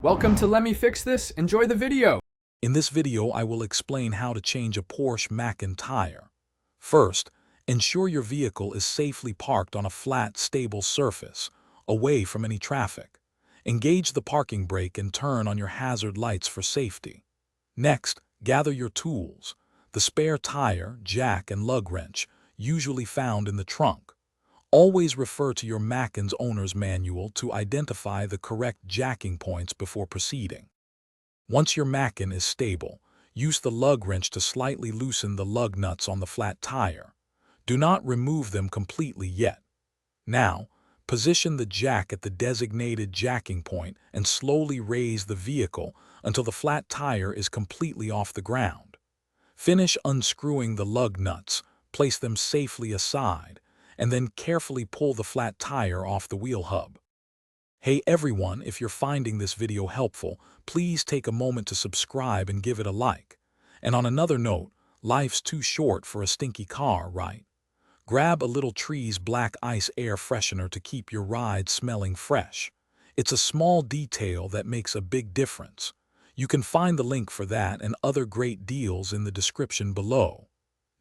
Welcome to Let Me Fix This. Enjoy the video. In this video, I will explain how to change a Porsche Macan tire. First, ensure your vehicle is safely parked on a flat, stable surface, away from any traffic. Engage the parking brake and turn on your hazard lights for safety. Next, gather your tools, the spare tire, jack, and lug wrench, usually found in the trunk. Always refer to your Macan's owner's manual to identify the correct jacking points before proceeding. Once your Macan is stable, use the lug wrench to slightly loosen the lug nuts on the flat tire. Do not remove them completely yet. Now, position the jack at the designated jacking point and slowly raise the vehicle until the flat tire is completely off the ground. Finish unscrewing the lug nuts, place them safely aside, and then carefully pull the flat tire off the wheel hub. Hey everyone, if you're finding this video helpful, please take a moment to subscribe and give it a like. And on another note, life's too short for a stinky car, right? Grab a little Tree's Black Ice air freshener to keep your ride smelling fresh. It's a small detail that makes a big difference. You can find the link for that and other great deals in the description below.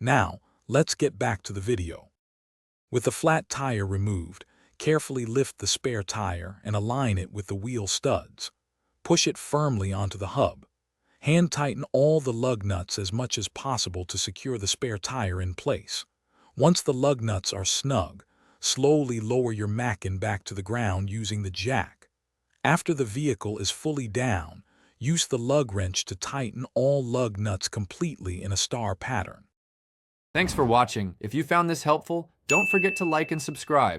Now, let's get back to the video. With the flat tire removed, carefully lift the spare tire and align it with the wheel studs. Push it firmly onto the hub. Hand tighten all the lug nuts as much as possible to secure the spare tire in place. Once the lug nuts are snug, slowly lower your Macan back to the ground using the jack. After the vehicle is fully down, use the lug wrench to tighten all lug nuts completely in a star pattern. Thanks for watching. If you found this helpful, don't forget to like and subscribe.